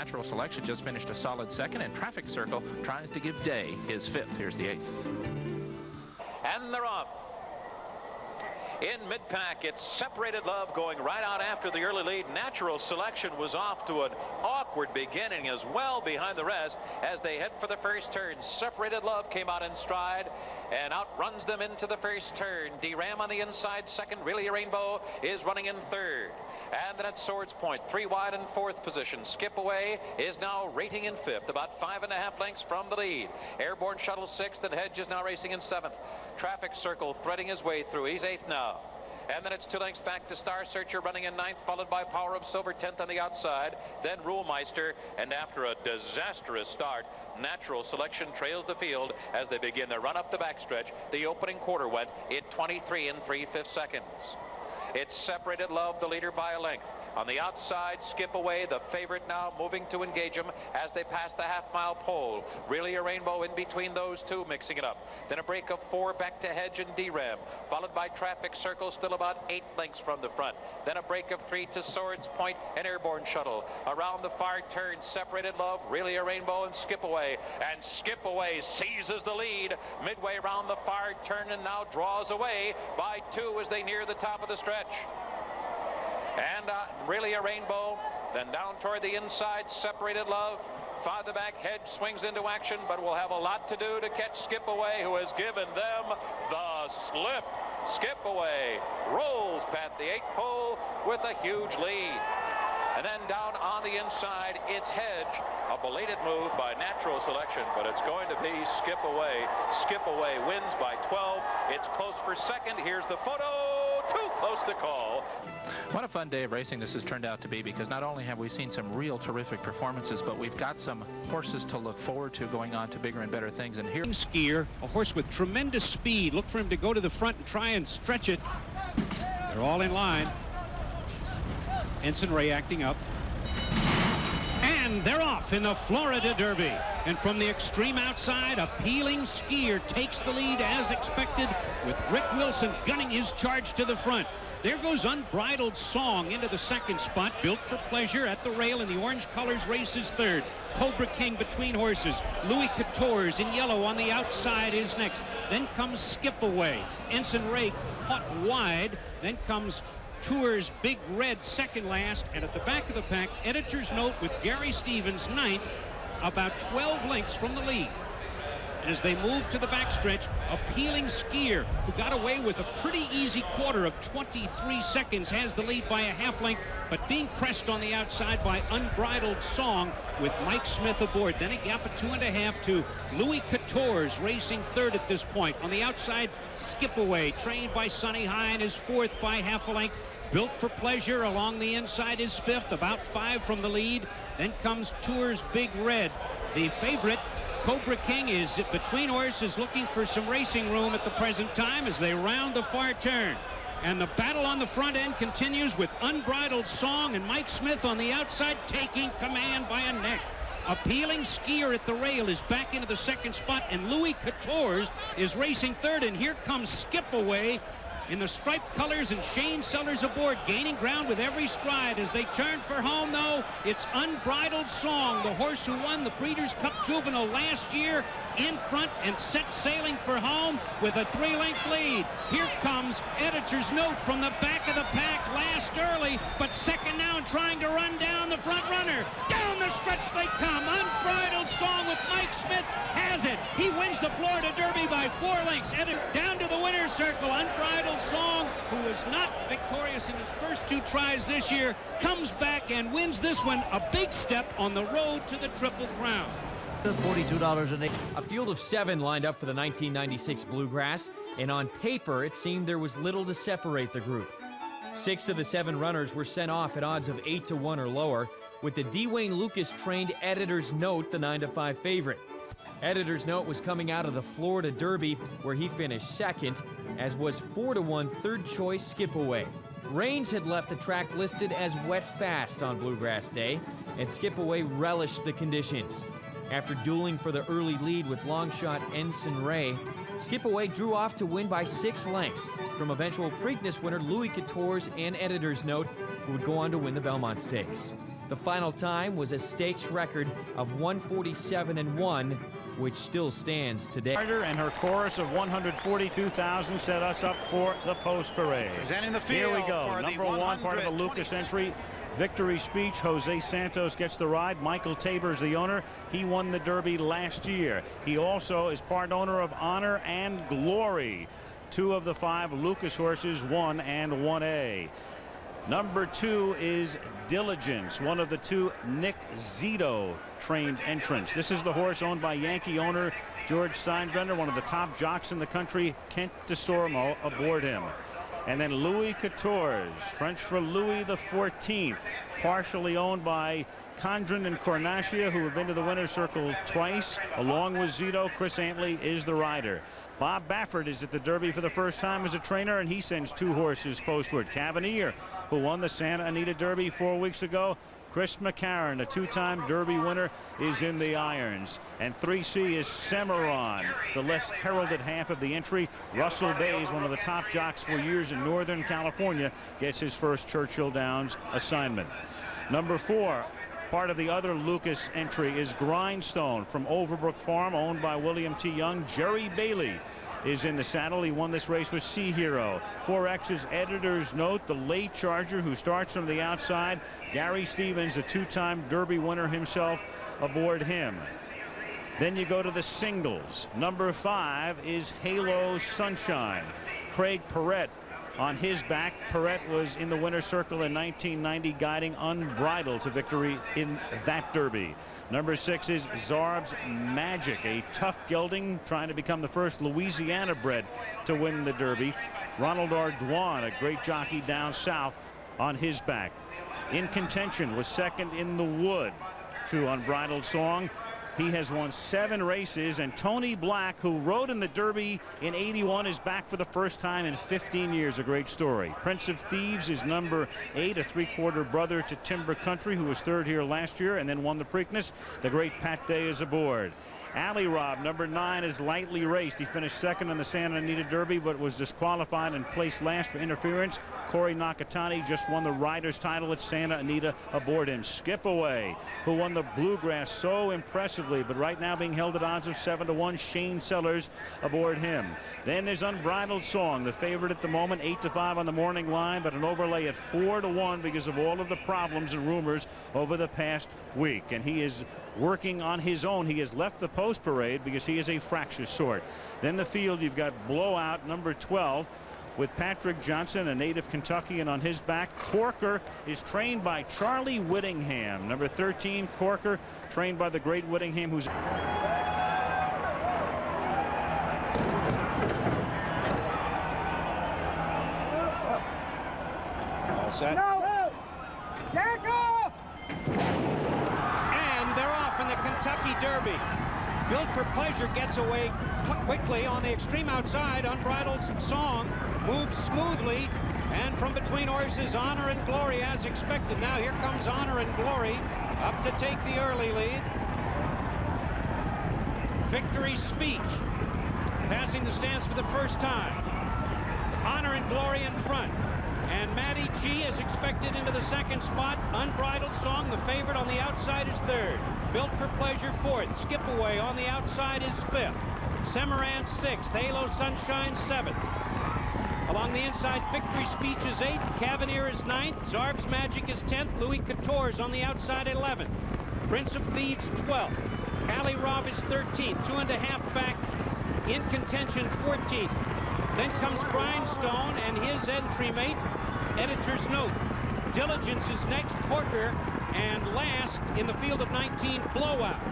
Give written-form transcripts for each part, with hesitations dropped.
Natural Selection just finished a solid second, and Traffic Circle tries to give Day his fifth. Here's the eighth. And they're off. In mid-pack, it's Separated Love going right out after the early lead. Natural Selection was off to an awkward beginning as well behind the rest as they head for the first turn. Separated Love came out in stride and outruns them into the first turn. D-Ram on the inside second. Really a Rainbow is running in third. And then at Swords Point, 3 wide in fourth position. Skip Away is now rating in fifth, about 5.5 lengths from the lead. Airborne Shuttle sixth, and Hedge is now racing in seventh. Traffic Circle threading his way through. He's eighth now. And then it's 2 lengths back to Star Searcher running in ninth, followed by Power of Silver 10th on the outside. Then Rulmeister, and after a disastrous start, Natural Selection trails the field as they begin their run up the backstretch. The opening quarter went in 23 3/5 seconds. It's Separated Love, the leader by a length. On the outside, Skip Away, the favorite now, moving to engage him as they pass the half-mile pole. Really a Rainbow in between those two, mixing it up. Then a break of 4 back to Hedge and D-Ram, followed by Traffic Circle, still about 8 lengths from the front. Then a break of 3 to Swords Point and Airborne Shuttle. Around the far turn, Separated Love, Really a Rainbow, and Skip Away. And Skip Away seizes the lead midway around the far turn and now draws away by 2 as they near the top of the stretch. And Really a Rainbow, then down toward the inside, Separated Love. Farther back, Hedge swings into action, but will have a lot to do to catch Skip Away, who has given them the slip. Skip Away rolls past the 8th pole with a huge lead. And then down on the inside, it's Hedge. A belated move by Natural Selection, but it's going to be Skip Away. Skip Away wins by 12. It's close for second. Here's the photo. Too close to call. What a fun day of racing this has turned out to be, because not only have we seen some real terrific performances, but we've got some horses to look forward to going on to bigger and better things. And here, Skier, a horse with tremendous speed. Look for him to go to the front and try and stretch it. They're all in line. Ensign Ray acting up. And they're off in the Florida Derby. And from the extreme outside, Appealing Skier takes the lead as expected, with Rick Wilson gunning his charge to the front. There goes Unbridled Song into the second spot. Built for Pleasure at the rail in the orange colors races third. Cobra King between horses. Louis Quatorze in yellow on the outside is next. Then comes Skip Away. Ensign Ray caught wide. Then comes Tours Big Red second last. And at the back of the pack, Editor's Note with Gary Stevens ninth, about 12 lengths from the lead. And as they move to the backstretch, Appealing Skier, who got away with a pretty easy quarter of 23 seconds, has the lead by a half length, but being pressed on the outside by Unbridled Song with Mike Smith aboard. Then a gap of 2.5 to Louis Quatorze, racing third at this point. On the outside, Skip Away, trained by Sonny Hine, is fourth by half a length. Built for Pleasure along the inside is fifth, about 5 from the lead. Then comes Tours Big Red. The favorite, Cobra King, is between horses looking for some racing room at the present time as they round the far turn. And the battle on the front end continues with Unbridled Song and Mike Smith on the outside taking command by a neck. Appealing Skier at the rail is back into the second spot, and Louis Quatorze is racing third. And here comes Skip Away in the striped colors, and Shane Sellers aboard, gaining ground with every stride. As they turn for home, though, it's Unbridled Song, the horse who won the Breeders' Cup Juvenile last year, in front and set sailing for home with a 3-length lead. Here comes Editor's Note from the back of the pack, last early, but second now and trying to run down the front runner. Down the stretch they come. Unbridled Song with Mike Smith has it. He wins the Florida Derby by 4 lengths. Down to the winner's circle. Unbridled Song, who was not victorious in his first 2 tries this year, comes back and wins this one, a big step on the road to the Triple Crown. $42.08. A field of 7 lined up for the 1996 Bluegrass, and on paper it seemed there was little to separate the group. 6 of the 7 runners were sent off at odds of 8-1 or lower, with the D. Wayne Lucas trained Editor's Note the 9-5 favorite. Editor's Note was coming out of the Florida Derby, where he finished second, as was 4-1 third choice Skip Away. Rains had left the track listed as wet fast on Bluegrass Day, and Skip Away relished the conditions. After dueling for the early lead with long shot Ensign Ray, Skip Away drew off to win by 6 lengths from eventual Preakness winner Louis Quatorze and Editor's Note, who would go on to win the Belmont Stakes. The The final time was a stakes record of 147-1, which still stands today. And her chorus of 142,000 set us up for the post parade. Presenting the field. Here we go. For Number one, part of the Lucas entry. Victory speech. Jose Santos gets the ride. Michael Tabor's the owner. He won the Derby last year. He also is part owner of Honor and Glory. 2 of the 5 Lucas horses, 1 and 1A. Number 2 is Diligence, one of the 2 Nick Zito trained entrants. This is the horse owned by Yankee owner George Steinbrenner, one of the top jocks in the country. Kent DeSormo aboard him. And then Louis XIV, French for Louis XIV, partially owned by Condren and Cornacia, who have been to the winner's circle twice. Along with Zito, Chris Antley is the rider. Bob Baffert is at the Derby for the first time as a trainer, and he sends 2 horses postward. Cavalier, who won the Santa Anita Derby 4 weeks ago. Chris McCarron, a 2-time Derby winner, is in the irons. And 3C is Cimarron, the less heralded half of the entry. Russell Bays, one of the top jocks for years in Northern California, gets his first Churchill Downs assignment. Number 4, part of the other Lucas entry, is Grindstone from Overbrook Farm, owned by William T. Young. Jerry Bailey is in the saddle. He won this race with Sea Hero. 4X's editor's note, the late charger who starts from the outside. Gary Stevens, a 2-time Derby winner himself, aboard him. Then you go to the singles. Number 5 is Halo Sunshine. Craig Perrette on his back. Perrette was in the winner's circle in 1990, guiding Unbridled to victory in that Derby. Number 6 is Zarb's Magic, a tough gelding trying to become the first Louisiana bred to win the Derby. Ronald Ardoin, a great jockey down south, on his back. In contention was second in the Wood to Unbridled Song. He has won 7 races, and Tony Black, who rode in the Derby in '81, is back for the first time in 15 years. A great story. Prince of Thieves is number 8, a 3/4 brother to Timber Country, who was 3rd here last year and then won the Preakness. The great Pat Day is aboard. Alley Rob, number 9, is lightly raced. He finished 2nd in the Santa Anita Derby, but was disqualified and placed last for interference. Corey Nakatani just won the rider's title at Santa Anita aboard him. Skip Away, who won the Bluegrass so impressively, but right now being held at odds of 7-1. Shane Sellers aboard him. Then there's Unbridled Song, the favorite at the moment, 8-5 on the morning line, but an overlay at 4-1 because of all of the problems and rumors over the past week. And he is working on his own. He has left the post parade because he is a fractious sort. Then the field, you've got Blowout, number 12, with Patrick Johnson, a native Kentuckian, on his back. Corker is trained by Charlie Whittingham. Number 13, Corker, trained by the great Whittingham, who's... All set. No! Jack off! And they're off in the Kentucky Derby. Built for Pleasure gets away quickly on the extreme outside. Unbridled Song moves smoothly, and from between horses, Honor and Glory as expected. Now here comes Honor and Glory up to take the early lead. Victory Speech passing the stands for the first time. Honor and Glory in front. And Matty G is expected into the 2nd spot. Unbridled Song, the favorite, on the outside is 3rd. Built for Pleasure 4th. Skip Away on the outside is 5th. Cimarron 6th. Halo Sunshine 7th. Along the inside, Victory Speech is 8th. Cavalier is 9th. Zarb's Magic is 10th. Louis XIV on the outside 11th. Prince of Thieves 12th. Alley Rob is 13th. 2.5 back in contention 14th. Then comes Grindstone and his entry mate. Editor's note, Diligence is next, Corker, and last in the field of 19, Blowout.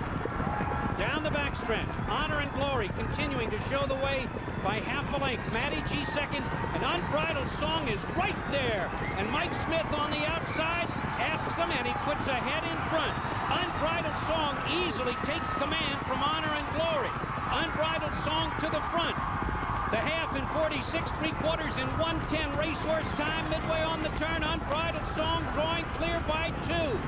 Down the backstretch, Honor and Glory continuing to show the way by half a length. Matty G 2nd, and Unbridled Song is right there. And Mike Smith on the outside asks him, and he puts a head in front. Unbridled Song easily takes command from Honor and Glory. Unbridled Song to the front. The half in 46 3/4 in 1:10 racehorse time. Midway on the turn, Unbridled Song drawing clear by 2.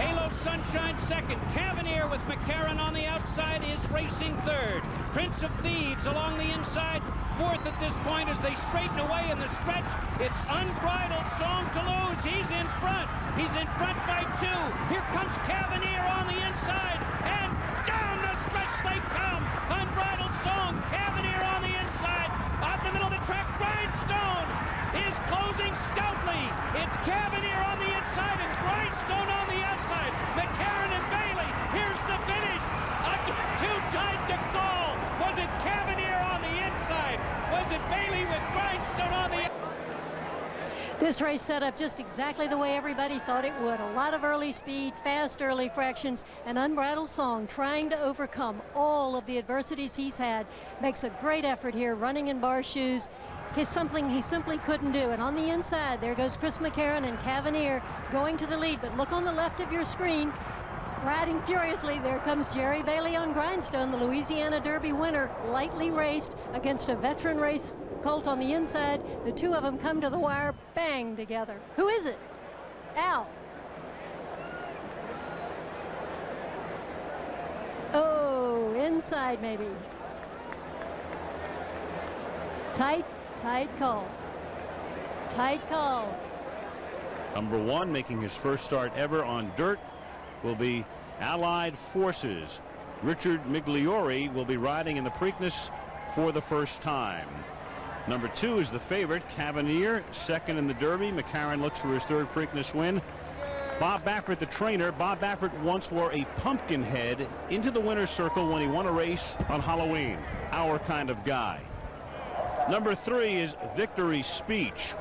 Halo Sunshine 2nd. Cavalier with McCarron on the outside is racing 3rd. Prince of Thieves along the inside fourth at this point as they straighten away in the stretch. It's Unbridled Song to Lose. He's in front. He's in front by 2. Here comes Cavanier on the inside, and down the stretch they come. Unbridled Song, Cavanier on the inside. Out the middle of the track, Grindstone is closing stoutly. It's Cavanier on the inside and Grindstone on the outside. McCarron and Bailey, here's the finish. Again, too tight to call. Was it Cavanier on the inside? Was it Bailey with Grindstone on the outside? This race set up just exactly the way everybody thought it would. A lot of early speed, fast early fractions, and Unbridled Song trying to overcome all of the adversities he's had. Makes a great effort here, running in bar shoes. He's something he simply couldn't do. And on the inside, there goes Chris McCarron and Cavanier going to the lead. But look on the left of your screen. Riding furiously, there comes Jerry Bailey on Grindstone, the Louisiana Derby winner, lightly raced against a veteran race colt on the inside. The two of them come to the wire, bang together. Who is it? Al. Oh, inside maybe. Tight call. Tight call. Number 1, making his first start ever on dirt, will be Allied Forces. Richard Migliori will be riding in the Preakness for the first time. Number 2 is the favorite, Cavanier, second in the Derby. McCarron looks for his third Preakness win. Bob Baffert, the trainer. Bob Baffert once wore a pumpkin head into the winner's circle when he won a race on Halloween. Our kind of guy. Number 3 is Victory Speech,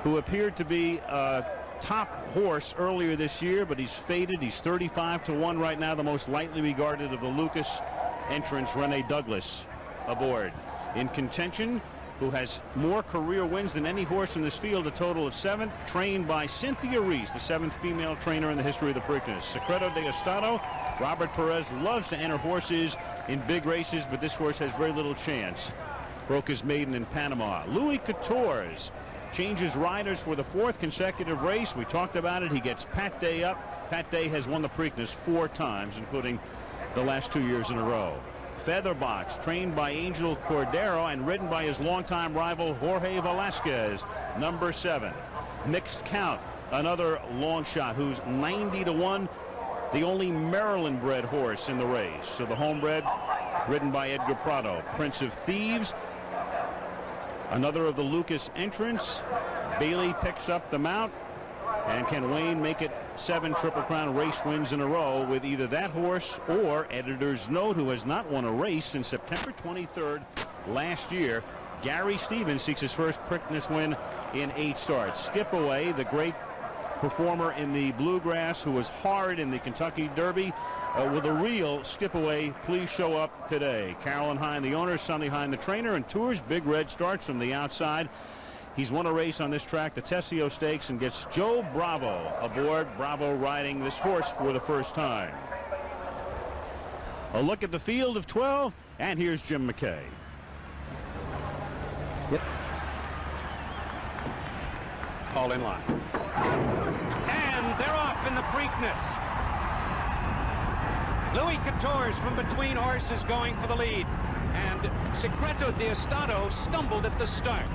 who appeared to be a top horse earlier this year, but he's faded. He's 35-1 right now, the most lightly regarded of the Lucas entrants. Rene Douglas aboard. In contention, who has more career wins than any horse in this field, a total of 7, trained by Cynthia Reese, the 7th female trainer in the history of the Preakness. Secreto de Estado, Robert Perez loves to enter horses in big races, but this horse has very little chance. Broke his maiden in Panama. Louis Quatorze changes riders for the 4th consecutive race. We talked about it. He gets Pat Day up. Pat Day has won the Preakness 4 times, including the last 2 years in a row. Featherbox, trained by Angel Cordero and ridden by his longtime rival Jorge Velasquez, number 7. Mixed Count, another long shot who's 90-1, the only Maryland-bred horse in the race. So the homebred, ridden by Edgar Prado. Prince of Thieves, another of the Lucas entrants. Bailey picks up the mount. And can Wayne make it 7 Triple Crown race wins in a row with either that horse or Editor's Note, who has not won a race since September 23rd last year. Gary Stevens seeks his first Preakness win in 8 starts. Skip Away, the great performer in the Bluegrass, who was hard in the Kentucky Derby, with a real Skip Away. Please show up today. Carolyn Hine, the owner, Sonny Hine, the trainer, and Tours Big Red starts from the outside. He's won a race on this track, the Tessio Stakes, and gets Joe Bravo aboard. Bravo riding this horse for the first time. A look at the field of 12, and here's Jim McKay. Yep. All in line. And they're off in the Preakness. Louis Quatorze from between horses going for the lead. And Secreto de Estado stumbled at the start.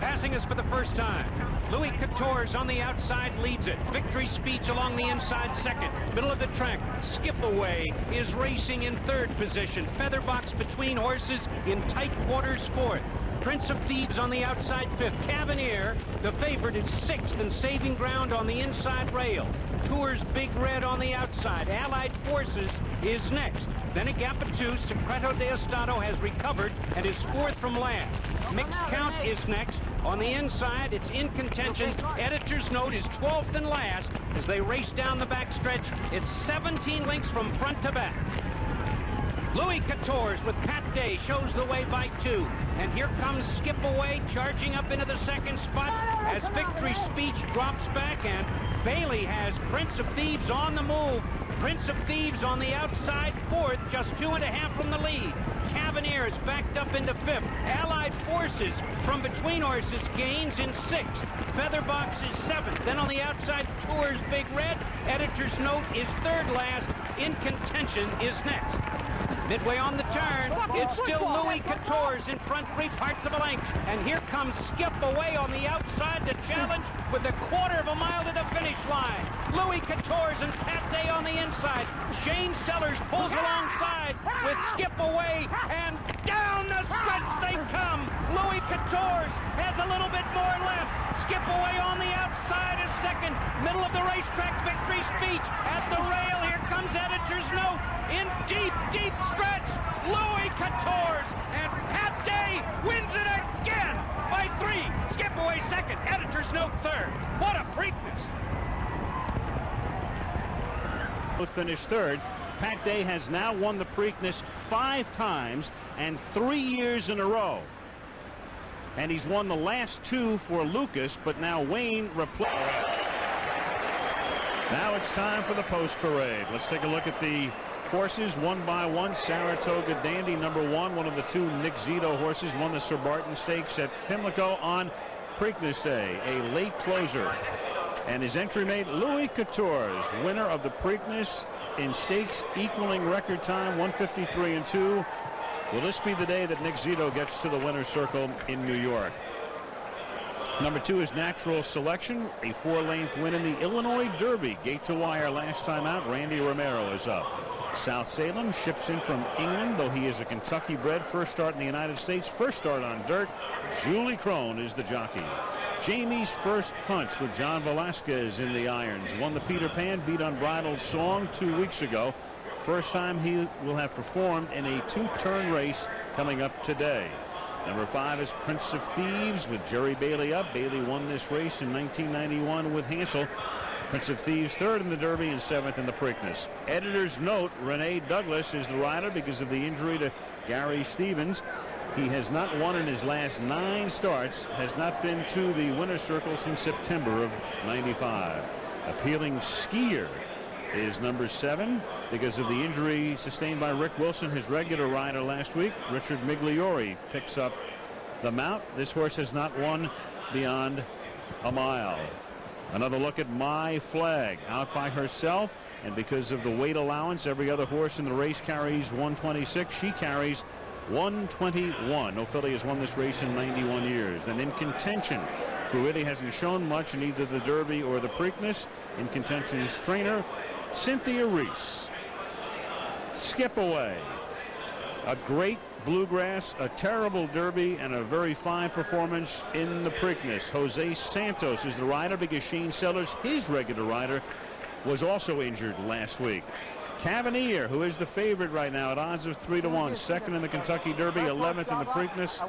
Passing us for the first time. Louis Quatorze on the outside leads it. Victory Speech along the inside second. Middle of the track, Skip Away is racing in 3rd position. Featherbox between horses in tight quarters 4th. Prince of Thieves on the outside 5th. Cavanier, the favorite, is 6th and saving ground on the inside rail. Tours Big Red on the outside. Allied Forces is next. Then a gap of 2. Secreto de Estado has recovered and is 4th from last. Mixed Count is next. On the inside, it's in contention. Editor's Note is 12th and last as they race down the backstretch. It's 17 lengths from front to back. Louis Quatorze with Pat Day shows the way by 2. And here comes Skip Away charging up into the 2nd spot as Victory Speech drops back, and Bailey has Prince of Thieves on the move. Prince of Thieves on the outside 4th, just 2.5 from the lead. Cavanier is backed up into 5th. Allied Forces from between horses gains in 6th. Featherbox is 7th. Then on the outside, Tours Big Red. Editor's Note is 3rd last. In contention is next. Midway on the turn, it's still Louis Couture's in front 3 parts of a length. And here comes Skip Away on the outside to challenge with a 1/4 mile to the finish line. Louis Couture's and Pat Day on the inside. Shane Sellers pulls alongside with Skip Away, and down the stretch they come. Louis Couture's has a little bit more left. Skip Away on the outside is second. Middle of the racetrack victory speech at the rail. Here comes Editor's Note in deep, deep stretch. Louis Couture's, and Pat Day wins it again by 3. Skip Away second. Editor's Note third. What a Preakness. Finished third. Pat Day has now won the Preakness 5 times and 3 years in a row. And he's won the last 2 for Lucas, but now Wayne replaced. Now it's time for the post parade. Let's take a look at the horses one by one. Saratoga Dandy, number 1, one of the 2 Nick Zito horses, won the Suburban Stakes at Pimlico on Preakness Day, a late closer. And his entry mate, Louis Couture's, winner of the Preakness in stakes equaling record time, 1:53.2. Will this be the day that Nick Zito gets to the winner's circle in New York? Number 2 is Natural Selection, a 4-length win in the Illinois Derby. Gate to wire last time out. Randy Romero is up. South Salem ships in from England, though he is a Kentucky bred. First start in the United States, first start on dirt. Julie Crone is the jockey. Jamie's First Punch with John Velasquez in the irons. Won the Peter Pan, beat Unbridled Song 2 weeks ago. First time he will have performed in a 2-turn race coming up today. Number 5 is Prince of Thieves with Jerry Bailey up. Bailey won this race in 1991 with Hansel. Prince of Thieves 3rd in the Derby and 7th in the Preakness. Editor's Note, Renee Douglas is the rider because of the injury to Gary Stevens. He has not won in his last 9 starts, has not been to the winner's circle since September of '95. Appealing Skier is number 7 because of the injury sustained by Rick Wilson, his regular rider last week. Richard Migliore picks up the mount. This horse has not won beyond a mile. Another look at My Flag, out by herself, and because of the weight allowance, every other horse in the race carries 126. She carries 121. No filly has won this race in 91 years. And in contention, who really hasn't shown much in either the Derby or the Preakness, in contention's trainer, Cynthia Reese. Skip Away, a great bluegrass, a terrible Derby, and a very fine performance in the Preakness. Jose Santos is the rider because Shane Sellers, his regular rider, was also injured last week. Cavanier, who is the favorite right now at odds of 3-1, 2nd in the Kentucky Derby, 11th in the Preakness,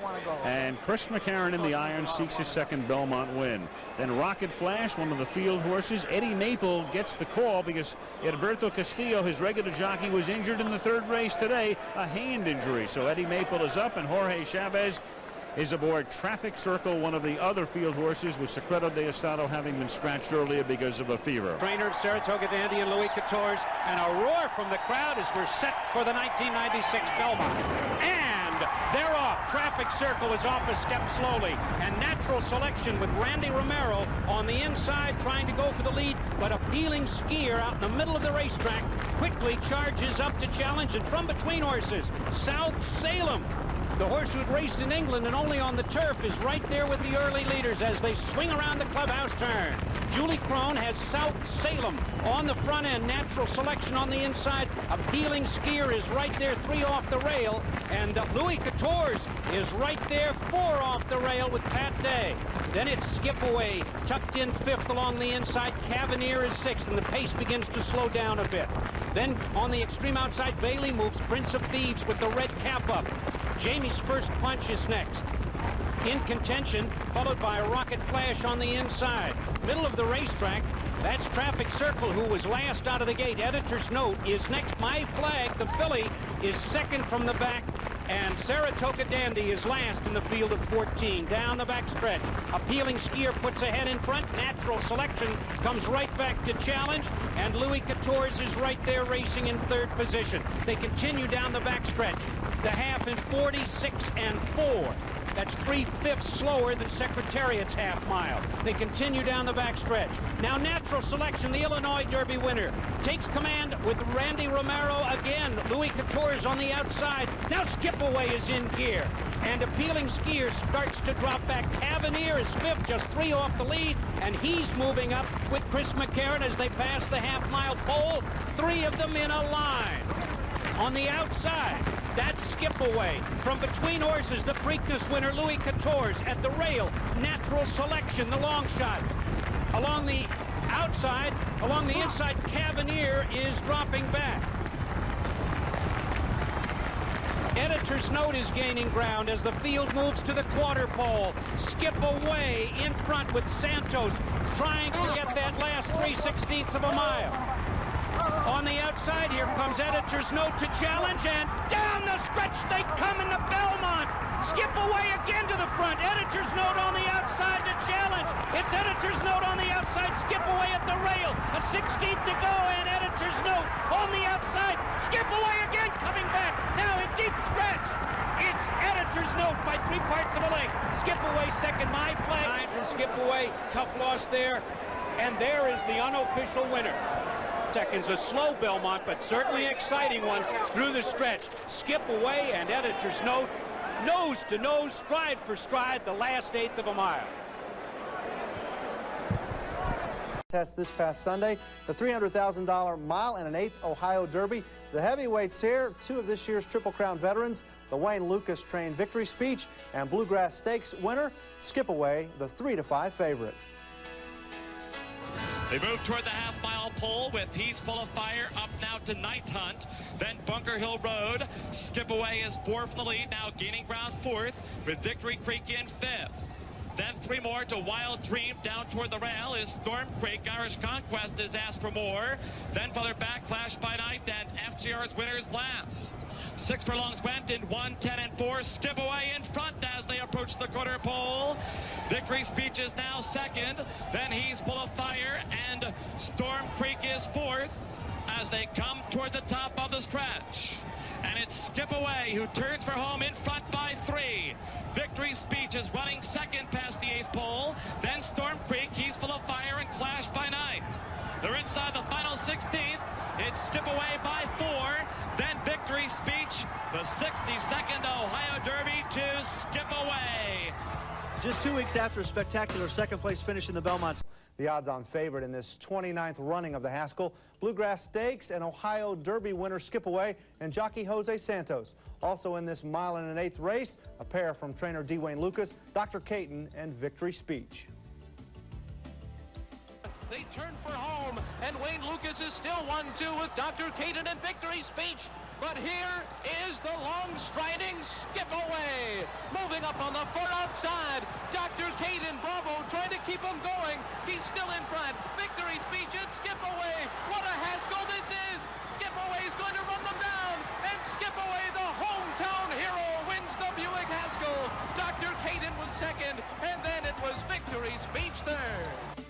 and Chris McCarron in the iron seeks his 2nd Belmont win. Then Rocket Flash, one of the field horses. Eddie Maple gets the call because Alberto Castillo, his regular jockey, was injured in the 3rd race today, a hand injury. So Eddie Maple is up, and Jorge Chavez is aboard Traffic Circle, one of the other field horses, with Secreto de Estado having been scratched earlier because of a fever. Trainer Saratoga Dandy and Louis Couture's, and a roar from the crowd as we're set for the 1996 Belmont. And they're off. Traffic Circle is off a step slowly, and Natural Selection with Randy Romero on the inside trying to go for the lead, but Appealing Skier out in the middle of the racetrack quickly charges up to challenge, and from between horses, South Salem, the horse who had raced in England and only on the turf, is right there with the early leaders as they swing around the clubhouse turn. Julie Crone has South Salem on the front end. Natural Selection on the inside. Appealing Skier is right there, 3 off the rail. And Louis Couture's is right there, 4 off the rail with Pat Day. Then it's Skip Away, tucked in 5th along the inside. Cavanier is 6th, and the pace begins to slow down a bit. Then on the extreme outside, Bailey moves Prince of Thieves with the red cap up. Jamie's First Punch is next. In contention, followed by Rocket Flash on the inside. Middle of the racetrack, that's Traffic Circle, who was last out of the gate. Editor's Note is next. My Flag, the filly, is 2nd from the back. And Saratoga Dandy is last in the field of 14. Down the back stretch, Appealing Skier puts ahead in front. Natural Selection comes right back to challenge. And Louis Couture's is right there racing in 3rd position. They continue down the back stretch. The half in 46 and 4. That's 3/5 slower than Secretariat's half mile. They continue down the backstretch. Now Natural Selection, the Illinois Derby winner, takes command with Randy Romero again. Louis Couture's on the outside. Now Skip Away is in gear. And Appealing Skier starts to drop back. Avenir is 5th, just 3 off the lead, and he's moving up with Chris McCarron as they pass the half-mile pole. 3 of them in a line. On the outside, that's Skip Away. From between horses, the Preakness winner, Louis Couture's at the rail. Natural Selection, the long shot. Along the outside, along the inside, Cavanier is dropping back. Editor's Note is gaining ground as the field moves to the quarter pole. Skip Away in front with Santos trying to get that last 3/16 of a mile. On the outside, here comes Editor's Note to challenge, and down the stretch they come in the Belmont. Skip Away again to the front. Editor's Note on the outside to challenge. It's Editor's Note on the outside. Skip Away at the rail. A 16th to go, and Editor's Note on the outside. Skip Away again, coming back. Now in deep stretch. It's Editor's Note by 3/4 of a length. Skip Away second. My flag from Skip Away. Tough loss there. And there is the unofficial winner. Seconds, a slow Belmont, but certainly exciting one through the stretch. Skip Away and Editor's Note, nose to nose, stride for stride, the last 1/8 of a mile. Test this past Sunday, the $300,000 mile and an 1/8 Ohio Derby. The heavyweights here, 2 of this year's Triple Crown veterans, the Wayne Lucas trained Victory Speech and Bluegrass Stakes winner, Skip Away, the 3-5 favorite. They move toward the half-mile pole with He's Full of Fire up now to Night Hunt. Then Bunker Hill Road. Skip Away is 4th from the lead, now gaining ground 4th with Victory Creek in 5th. Then 3 more to Wild Dream. Down toward the rail is Storm Creek. Irish Conquest is asked for more. Then further back, Clash by Night, and FGR's winners last. 6 furlongs went in 1, 10, and 4. Skip Away in front as they approach the quarter pole. Victory Speech is now 2nd. Then He's Full of Fire, and Storm Creek is 4th as they come toward the top of the stretch. And it's Skip Away who turns for home in front by 3. Victory Speech is running 2nd past the 8th pole. Then Storm Creek, He's Full of Fire, and Clash by Night. They're inside the final 16th. It's Skip Away by 4. Then Victory Speech, the 62nd Ohio Derby to Skip Away. Just 2 weeks after a spectacular 2nd place finish in the Belmont. The odds-on favorite in this 29th running of the Haskell Bluegrass Stakes and Ohio Derby winner Skip Away and jockey Jose Santos. Also in this mile and an 1/8 race, a pair from trainer D. Wayne Lucas, Dr. Caton, and Victory Speech. They turn for home, and Wayne Lucas is still 1-2 with Dr. Caton and Victory Speech. But here is the long-striding Skip Away. Moving up on the far outside. Dr. Caton, Bravo, trying to keep him going. He's still in front. Victory Speech and Skip Away. What a Haskell this is. Skip Away is going to run them down. And Skip Away, the hometown hero, wins the Buick Haskell. Dr. Caton was 2nd, and then it was Victory Speech 3rd.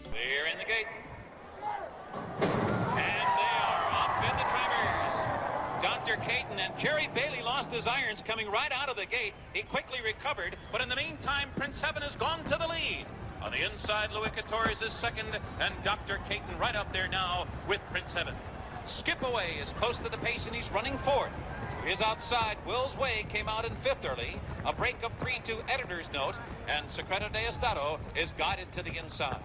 They're in the gate. And they are off in the Travers. Dr. Caton and Jerry Bailey lost his irons coming right out of the gate. He quickly recovered, but in the meantime, Prince Heaven has gone to the lead. On the inside, Louis Couture's is 2nd, and Dr. Caton right up there now with Prince Heaven. Skip Away is close to the pace, and he's running 4th. To his outside, Will's Way came out in 5th early. A break of 3 to Editor's Note, and Secreto de Estado is guided to the inside.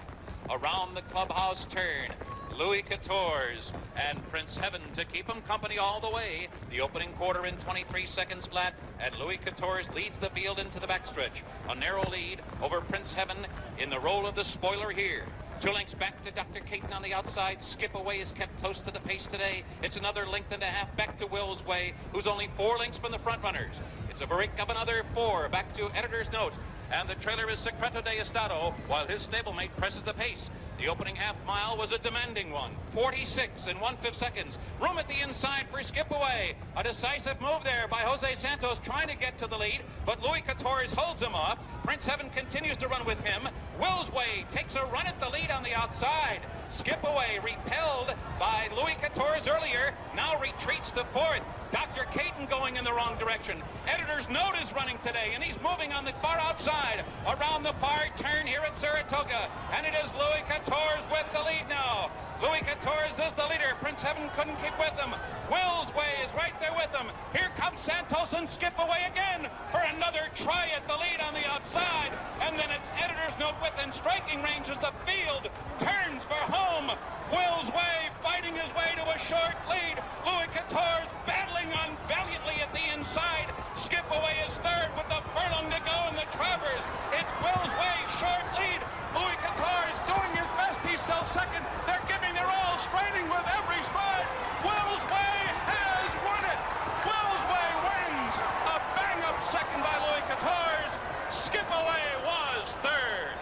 Around the clubhouse turn, Louis Couture's and Prince Heaven to keep him company all the way. The opening quarter in 23 seconds flat, and Louis Couture's leads the field into the backstretch. A narrow lead over Prince Heaven in the role of the spoiler here. 2 lengths back to Dr. Caton on the outside. Skip Away is kept close to the pace today. It's another length and a half back to Will's Way, who's only 4 lengths from the front runners. It's a break of another 4 back to Editor's Note. And the trailer is Secreto de Estado, while his stablemate presses the pace. The opening half mile was a demanding one. 46 in 1/5 seconds. Room at the inside for Skip Away. A decisive move there by Jose Santos trying to get to the lead, but Louis Couture's holds him off. Prince Heaven continues to run with him. Will's Way takes a run at the lead on the outside. Skip Away, repelled by Louis Couture's earlier, now retreats to 4th. Dr. Caton going in the wrong direction. Editor's Note is running today, and he's moving on the far outside around the far turn here at Saratoga. And it is Louis Quatorze with the lead now. Louis Quatorze is the leader. Prince Heaven couldn't keep with him. Will's Way is right there with him. Here comes Santos and Skip Away again for another try at the lead on the outside. And then it's Editor's Note within striking range as the field turns for home. Will's Way fighting his way to a short lead. Louis Quatorze battling on valiantly at the inside. Skip Away is third with the furlong to go in the Travers. It's Will's Way, short lead. Louis Quatorze doing his best. He's still second. They're giving their all, straining with every stride. Will's Way has won it. Will's Way wins. A bang-up second by Louis Quatorze. Skip Away was third.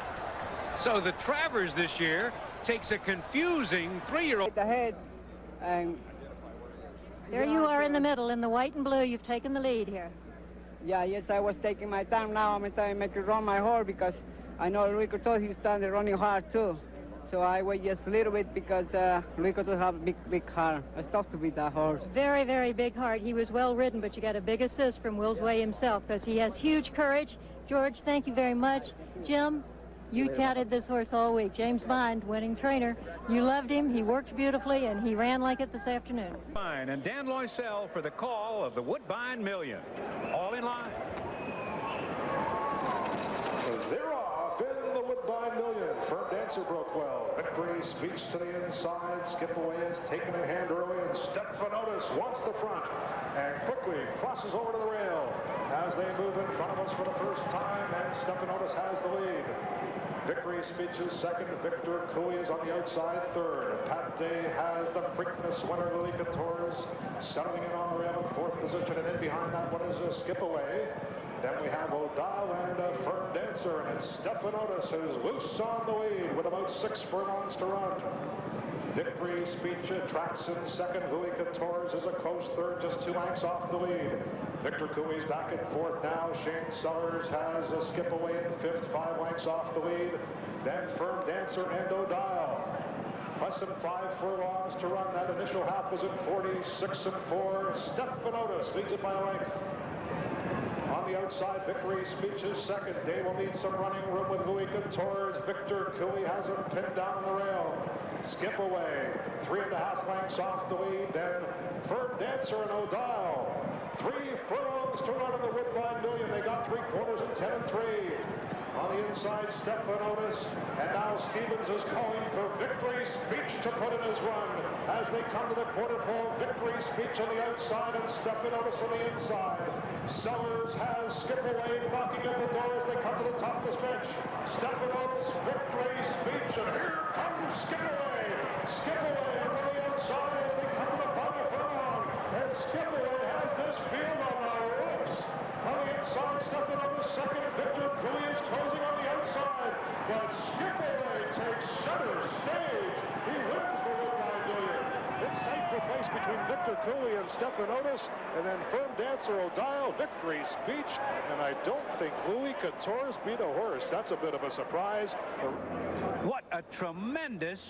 So the Travers this year takes a confusing 3-year-old ahead, and There you are in the middle, in the white and blue. You've taken the lead here. yes, I was taking my time. Now I'm trying to make it run my horse because I know Louis Quatorze, he's starting running hard too. So I wait just a little bit because Louis Quatorze have a big heart. I stopped to beat that horse. Very, very big heart. He was well ridden, but you got a big assist from Will's Way himself because he has huge courage. George, thank you very much. Jim, you touted this horse all week. James Bond, winning trainer. You loved him. He worked beautifully, and he ran like it this afternoon. Fine, and Dan Loisel for the call of the Woodbine Million. All in line. They're off in the Woodbine Million. Firm Dancer broke well. Victory Speech to the inside. Skip Away is taken in hand early, and Stephanotis wants the front and quickly crosses over to the rail as they move in front of us for the first time, and Stephanotis has the lead. Victory Speech is second. Victor Cooey is on the outside third. Pat Day has the Preakness winner, Louis Quatorze, settling in on the rail in fourth position, and in behind that one is a Skip Away. Then we have O'Donnell and a Firm Dancer, and it's Stephanotis who's loose on the lead with about 6 furlongs to run. Victory Speech tracks in second. Louis Quatorze is a close third, just 2 lengths off the lead. Victor Cooey's back in fourth now. Shane Sellers has a Skip Away in fifth, 5 lengths off the lead. Then Firm Dancer and O'Donnell. Less than 5 furlongs to run. That initial half was at 46-4. Stephanotis leads it by a length. On the outside, Victory Speech is second. Day will need some running room with Louis Quatorze. Victor Cooey has him pinned down on the rail. Skip Away, 3.5 lengths off the lead. Then Firm Dancer and O'Donnell. 3 furlongs to run in the Woodbine Million. They got 3 quarters at 10-3. On the inside, Stephanotis, and now Stevens is calling for Victory Speech to put in his run. As they come to the quarter pole, Victory Speech on the outside and Stephanotis on the inside. Sellers has Skip Away knocking at the door as they come to the top of the stretch. Stephanotis, Victory Speech, and here comes Skip Away. Skip Away over the outside as they come to the final furlong. And Skip Away has this field on the ropes. On the inside, Stephanotis second. Victor Cooey is closing on the outside. But Skip Away takes center stage. He wins the Woodbine Million. It's tight for place between Victor Cooey and Stephanotis, and then Firm Dancer O'Donnell, Victory Speech, and I don't think Louis Quatorze beat a horse. That's a bit of a surprise. What a tremendous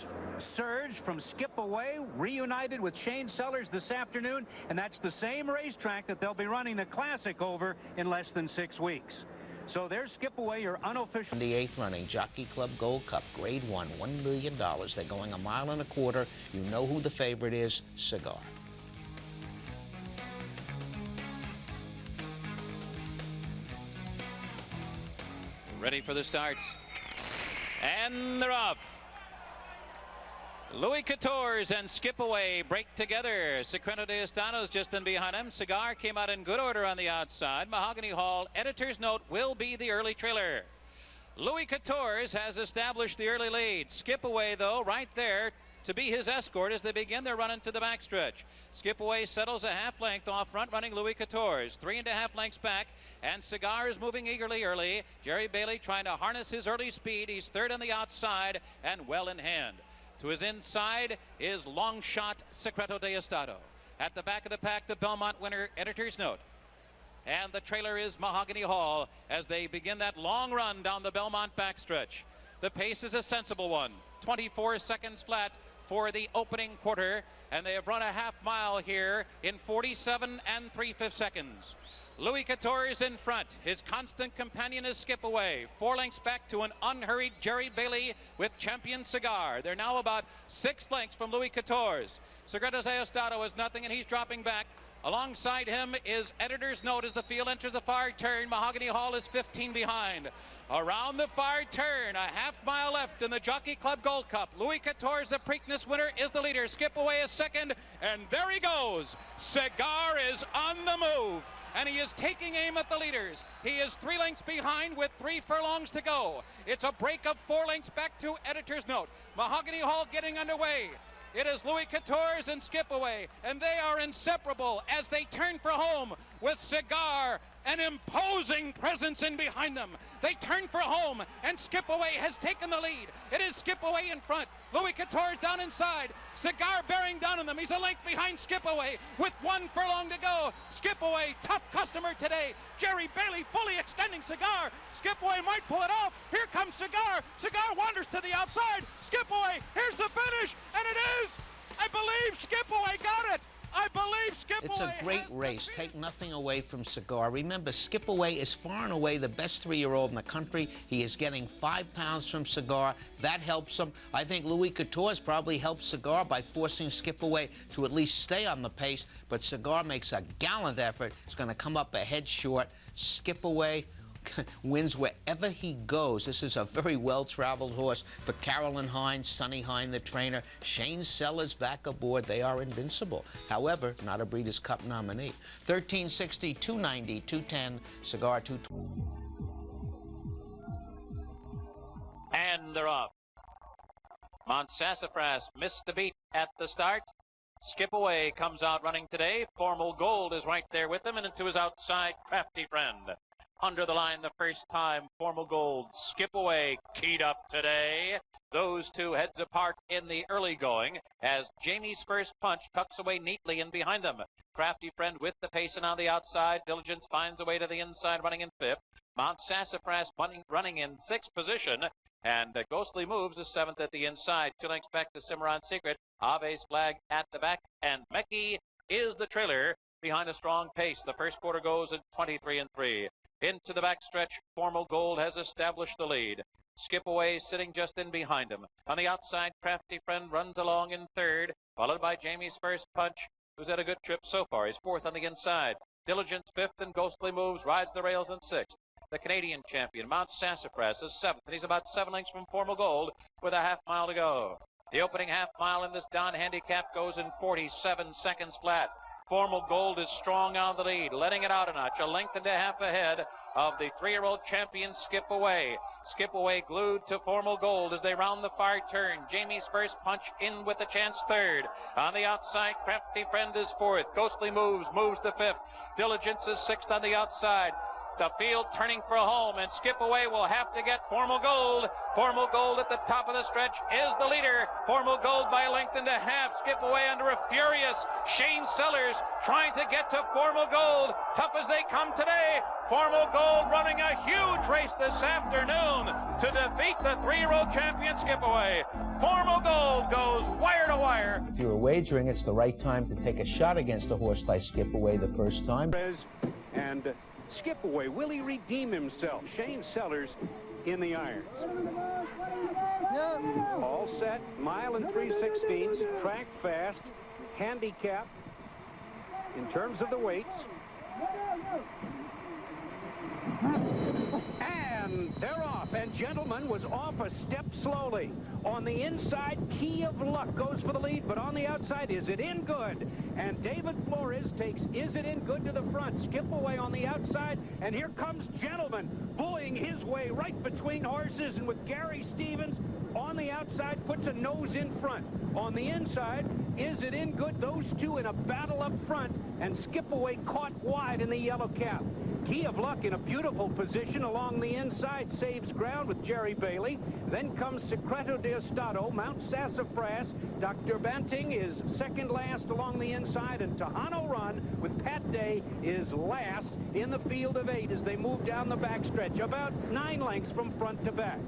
surge from Skip Away, reunited with Shane Sellers this afternoon, and that's the same racetrack that they'll be running the Classic over in less than 6 weeks. So there's Skip Away, your unofficial. The 8th running Jockey Club Gold Cup, Grade 1, $1 million. They're going 1.25 miles. You know who the favorite is, Cigar. Ready for the start. And they're off. Louis Quatorze and Skip Away break together. Secreto de Estado's just in behind him. Cigar came out in good order on the outside. Mahogany Hall, Editor's Note, will be the early trailer. Louis Quatorze has established the early lead. Skip Away, though, right there to be his escort as they begin their run into the backstretch. Skip Away settles a half length off front, running Louis Quatorze. 3.5 lengths back, and Cigar is moving eagerly early. Jerry Bailey trying to harness his early speed. He's third on the outside and well in hand. To his inside is long shot Secreto de Estado. At the back of the pack, the Belmont winner, Editor's Note. And the trailer is Mahogany Hall as they begin that long run down the Belmont backstretch. The pace is a sensible one. 24 seconds flat for the opening quarter. and they have run a half mile here in 47 3/5 seconds. Louis Couture is in front. His constant companion is Skip Away. 4 lengths back to an unhurried Jerry Bailey with Champion Cigar. They're now about 6 lengths from Louis Couture's. Secreto Estado is nothing, and he's dropping back. Alongside him is Editor's Note as the field enters the far turn. Mahogany Hall is 15 behind. Around the far turn, a half mile left in the Jockey Club Gold Cup. Louis Couture's the Preakness winner, is the leader. Skip Away is second, and there he goes. Cigar is on the move, and he is taking aim at the leaders. He is 3 lengths behind with 3 furlongs to go. It's a break of 4 lengths back to Editor's Note. Mahogany Hall getting underway. It is Louis Couture's and Skip Away, and they are inseparable as they turn for home with Cigar, an imposing presence in behind them. They turn for home, and Skip Away has taken the lead. It is Skip Away in front. Louis Couture's down inside. Cigar bearing down on them. He's a length behind Skip Away with 1 furlong to go. Skip Away, tough customer today. Jerry Bailey fully extending Cigar. Skip Away might pull it off. Here comes Cigar. Cigar wanders to the outside. Skip Away, here's the finish, and it is, I believe, Skip Away got it. I believe Skip Away. It's a great race. Take nothing away from Cigar. Remember, Skip Away is far and away the best 3-year-old in the country. He is getting 5 pounds from Cigar. That helps him. I think Louis Couture's probably helped Cigar by forcing Skip Away to at least stay on the pace, but Cigar makes a gallant effort. It's going to come up a head short. Skip Away wins wherever he goes. This is a very well-traveled horse for Carolyn Hines, Sonny Hine, the trainer. Shane Sellers back aboard. They are invincible. However, not a Breeders' Cup nominee. 1360, 290, 210, Cigar 220. And they're off. Mont Sassafras missed the beat at the start. Skip Away comes out running today. Formal Gold is right there with him, and into his outside, Crafty Friend. Under the line the first time, Formal Gold. Skip Away keyed up today. Those two heads apart in the early going as Jamie's First Punch tucks away neatly in behind them. Crafty Friend with the pace and on the outside. Diligence finds a way to the inside, running in 5th. Mount Sassafras running in 6th position. And Ghostly Moves is 7th at the inside. 2 lengths back to Cimarron Secret. Ave's Flag at the back. And Mecky is the trailer behind a strong pace. The first quarter goes at 23-3. Into the backstretch, Formal Gold has established the lead. Skip Away sitting just in behind him. On the outside, Crafty Friend runs along in 3rd, followed by Jamie's First Punch, who's had a good trip so far. He's 4th on the inside. Diligence 5th, and Ghostly Moves rides the rails in 6th. The Canadian champion, Mount Sassafras, is 7th, and he's about 7 lengths from Formal Gold with a half mile to go. The opening half mile in this Donn Handicap goes in 47 seconds flat. Formal Gold is strong on the lead, letting it out a notch, a length and a half ahead of the 3-year-old champion Skip Away. Skip Away glued to Formal Gold as they round the far turn. Jamie's First Punch in with a chance 3rd. On the outside, Crafty Friend is 4th. Ghostly Moves to 5th. Diligence is 6th on the outside. The field turning for home, and Skip Away will have to get Formal Gold. Formal Gold at the top of the stretch is the leader. Formal Gold by a length and a half. Skip Away under a furious Shane Sellers trying to get to Formal Gold. Tough as they come today. Formal Gold running a huge race this afternoon to defeat the 3-year-old champion Skip Away. Formal Gold goes wire to wire. If you're wagering, it's the right time to take a shot against a horse like Skip Away the first time. And Skip Away, will he redeem himself? Shane Sellers in the irons. All set, 1 3/16, track fast, handicap in terms of the weights. And they're off, and Gentleman was off a step slowly. On the inside, Key of Luck goes for the lead, but on the outside, Is It In Good? And David Flores takes Is It In Good to the front. Skip Away on the outside, and here comes Gentleman, bullying his way right between horses, and with Gary Stevens on the outside, puts a nose in front. On the inside, Is It In Good? Those two in a battle up front, and Skip Away caught wide in the yellow cap. Key of Luck in a beautiful position along the inside, saves ground with Jerry Bailey. Then comes Secreto Estado, Mount Sassafras. Dr. Banting is second last along the inside, and Tejano Run with Pat Day is last in the field of 8 as they move down the backstretch, about 9 lengths from front to back.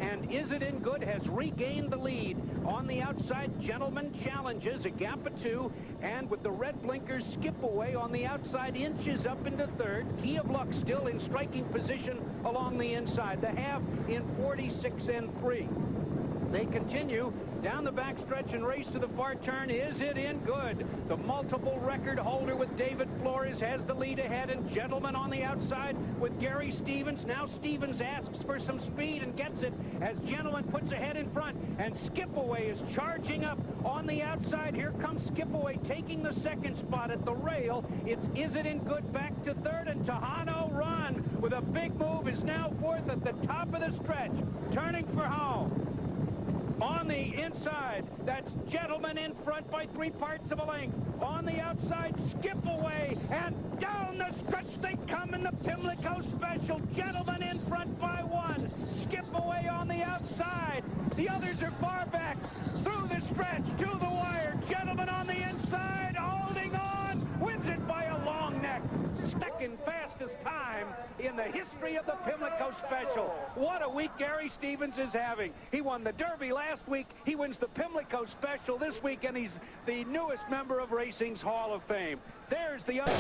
and Is It In Good has regained the lead. On the outside, Gentleman challenges a gap of 2, and with the red blinkers, Skip Away on the outside inches up into third. Key of Luck still in striking position along the inside. The half in 46 and 3. They continue down the backstretch and race to the far turn. Is It In Good? The multiple record holder with David Flores has the lead ahead, and Gentleman on the outside with Gary Stevens. Now Stevens asks for some speed and gets it as Gentleman puts ahead in front, and Skip Away is charging up on the outside. Here comes Skip Away taking the second spot at the rail. It's Is It In Good back to third, and Tejano Run with a big move is now fourth at the top of the stretch, turning for home. On the inside, that's Gentleman in front by 3/4 of a length. On the outside, Skip Away, and down the stretch they come in the Pimlico Special. Gentleman in front by 1. Skip Away on the outside. The others are far back. Through the stretch, to the wire. Gentleman on the inside, holding on, wins it by a long neck. Second fastest time in the history of the Pimlico Special. What a week Gary Stevens is having. He won the Derby last week. He wins the Pimlico Special this week, and he's the newest member of Racing's Hall of Fame. There's the other.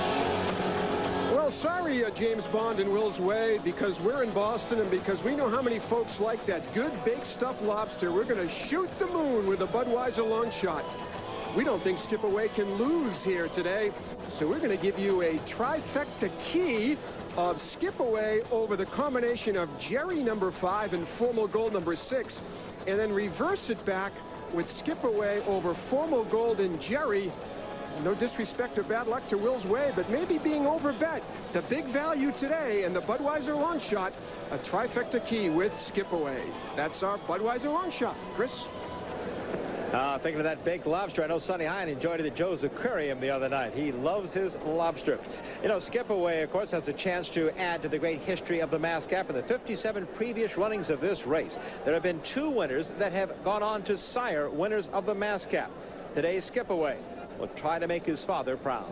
Well, sorry, James Bond and Will's Way, because we're in Boston and because we know how many folks like that good baked stuffed lobster. We're going to shoot the moon with a Budweiser long shot. We don't think Skip Away can lose here today, so we're going to give you a trifecta key of Skip Away over the combination of Jerry number 5 and Formal Gold number 6, and then reverse it back with Skip Away over Formal Gold and Jerry. No disrespect or bad luck to Will's Way, but maybe being overbet. The big value today and the Budweiser long shot, a trifecta key with Skip Away. That's our Budweiser long shot. Chris? Thinking of that baked lobster, I know Sonny Hine enjoyed it at Joe's Aquarium the other night. He loves his lobster. You know, Skip Away, of course, has a chance to add to the great history of the Mass Cap. In the 57 previous runnings of this race, there have been 2 winners that have gone on to sire winners of the Mass Cap. Today, Skip Away will try to make his father proud.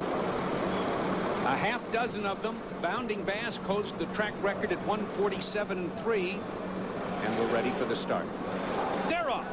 A half dozen of them. Bounding Bass holds the track record at 147.3, and we're ready for the start. They're off.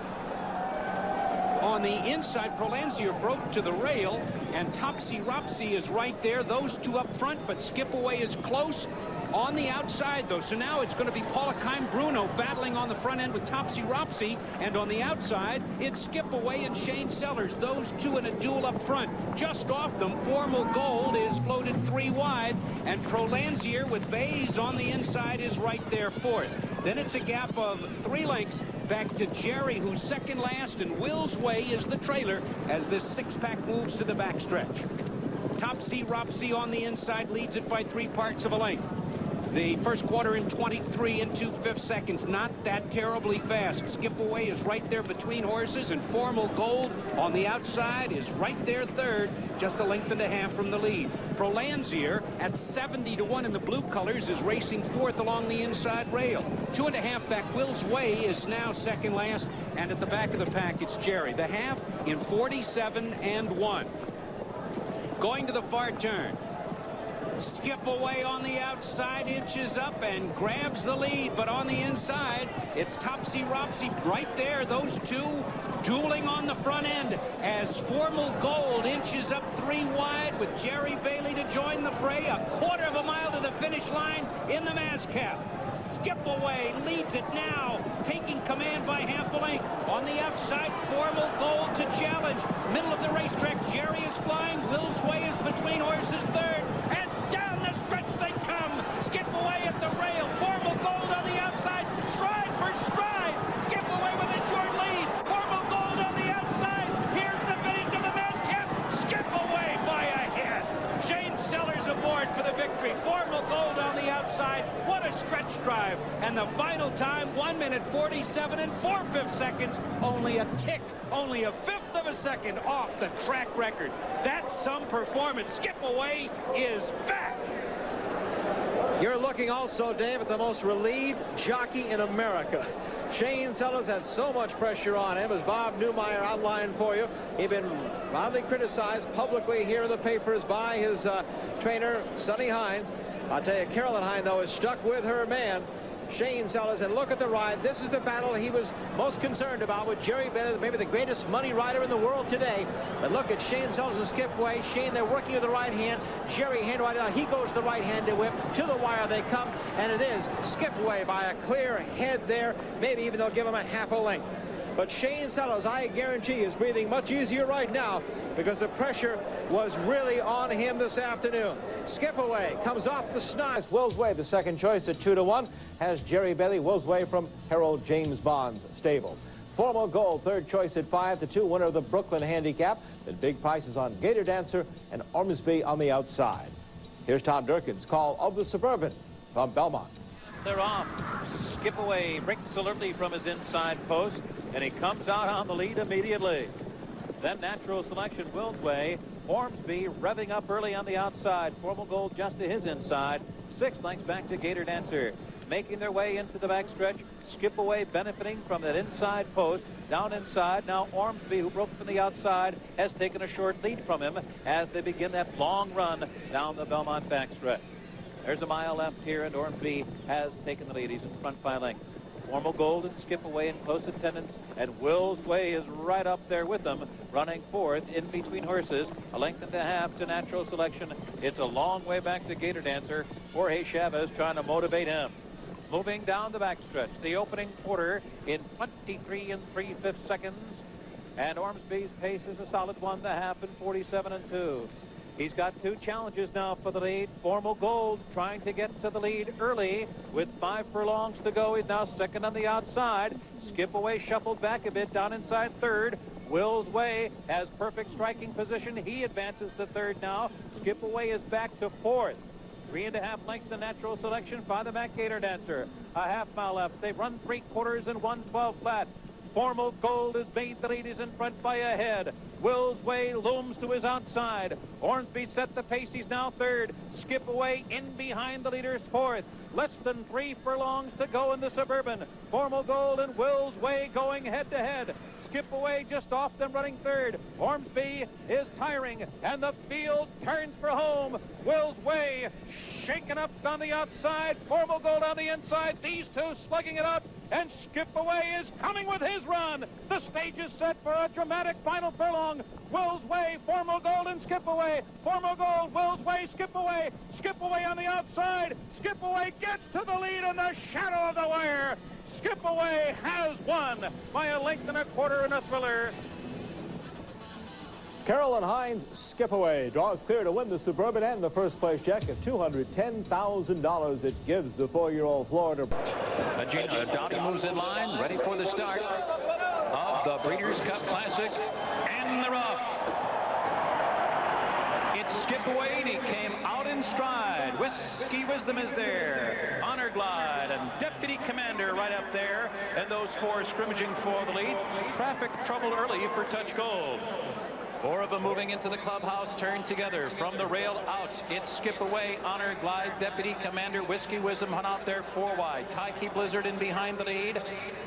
On the inside, Prolansier broke to the rail, and Topsy Ropsy is right there. Those 2 up front, but Skip Away is close. On the outside, though, so now it's going to be Paulakine Bruno battling on the front end with Topsy Ropsy, and on the outside, it's Skip Away and Shane Sellers. Those 2 in a duel up front. Just off them, Formal Gold is floated 3 wide, and Prolansier with Bays on the inside is right there fourth. Then it's a gap of 3 lengths back to Jerry, who's second last, and Will's Way is the trailer as this 6-pack moves to the backstretch. Topsy Ropsy on the inside leads it by 3/4 of a length. The first quarter in 23 and 2/5 seconds. Not that terribly fast. Skip Away is right there between horses, and Formal Gold on the outside is right there third, just a length and a half from the lead. Prolansier at 70-1 in the blue colors is racing fourth along the inside rail. 2.5 back, Will's Way is now second last, and at the back of the pack it's Jerry. The half in 47 and 1. Going to the far turn. Skip Away on the outside, inches up and grabs the lead, but on the inside, it's Topsy Ropsy right there. Those 2 dueling on the front end as Formal Gold inches up 3 wide with Jerry Bailey to join the fray. 1/4 mile to the finish line in the Mass Cap. Skip Away leads it now, taking command by half a length. On the outside, Formal Gold to challenge. Middle of the racetrack, Jerry is flying. Will's Way is between horses third, and down the stretch they come. Skip Away at the rail. Formal Gold on the outside, stride for stride. Skip Away with a short lead. Formal Gold on the outside. Here's the finish of the Mass Cap. Skip Away by a head. Shane Sellers aboard for the victory. Formal Gold on the outside. What a stretch drive. And the final time, 1 minute 47 and 4/5 seconds. Only a tick, only a 1/5 of a second off the track record. That's some performance. Skip Away is back. You're looking also, Dave, at the most relieved jockey in America. Shane Sellers had so much pressure on him, as Bob Newmeyer outlined for you. He'd been loudly criticized publicly here in the papers by his trainer, Sonny Hine. I'll tell you, Carolyn Hine, though, is stuck with her man. Shane Sellers, and look at the ride. This is the battle he was most concerned about with Jerry Bailey, maybe the greatest money rider in the world today. But look at Shane Sellers and Skip Away. Shane, they're working with the right hand. Jerry hand right now. He goes to the right-handed whip. To the wire they come, and it is Skip Away by a clear head there. Maybe even they'll give him a half a length. But Shane Sellers, I guarantee, is breathing much easier right now because the pressure was really on him this afternoon. Skip Away comes off the snide. Will's Way, the second choice at 2-1, has Jerry Bailey. Will's Way from Harold James Bond's stable. Formal Gold, third choice at 5-2, winner of the Brooklyn Handicap. The big prices on Gator Dancer and Ormsby on the outside. Here's Tom Durkin's call of the Suburban from Belmont. They're off. Skip Away breaks alertly from his inside post, and he comes out on the lead immediately. Then Natural Selection, Will's Way. Ormsby revving up early on the outside. Formal Gold just to his inside. 6 lengths back to Gator Dancer. Making their way into the backstretch. Skip Away benefiting from that inside post. Down inside. Now Ormsby, who broke from the outside, has taken a short lead from him as they begin that long run down the Belmont backstretch. There's a mile left here, and Ormsby has taken the lead. He's in front by length. Formal Gold and Skip Away in close attendance, and Will's Way is right up there with them, running fourth in between horses. A length and a half to Natural Selection. It's a long way back to Gator Dancer. Jorge Chavez trying to motivate him. Moving down the backstretch, the opening quarter in 23 3/5 seconds, and Ormsby's pace is a solid 1.5 in 47 2. He's got 2 challenges now for the lead. Formal Gold trying to get to the lead early with 5 furlongs to go. He's now second on the outside. Skip Away shuffled back a bit down inside third. Will's Way has perfect striking position. He advances to third now. Skip Away is back to fourth. 3.5 lengths to Natural Selection by the back Gator Dancer. A half mile left. They've run 3/4 and 1:12 flat. Formal Gold has made the lead. He's in front by a head. Will's Way looms to his outside. Ormsby set the pace. He's now third. Skip Away in behind the leaders fourth. Less than 3 furlongs to go in the Suburban. Formal Gold and Will's Way going head to head. Skip Away just off them running third. Ormsby is tiring, and the field turns for home. Will's Way shaken up on the outside. Formal Gold on the inside. These two slugging it up, and Skip Away is coming with his run. The stage is set for a dramatic final furlong. Will's Way, Formal Gold, and Skip Away. Formal Gold, Will's Way, Skip Away. Skip Away on the outside. Skip Away gets to the lead in the shadow of the wire. Skip Away has won by a length and a quarter in a thriller. Carolyn Hines, Skip Away, draws clear to win the Suburban and the first place check of $210,000 it gives the 4-year-old Florida. Donnie moves in line, ready for the start of the Breeders' Cup Classic, and they're off. It's Skip Away, and he came out in stride. Whiskey Wisdom is there. Honor Glide and Deputy Commander right up there, and those 4 scrimmaging for the lead. Traffic trouble early for Touch Gold. 4 of them moving into the clubhouse, turn together from the rail out. It's Skip Away, Honor Glide, Deputy Commander, Whiskey Wisdom hunt out there 4 wide. Tyke Blizzard in behind the lead,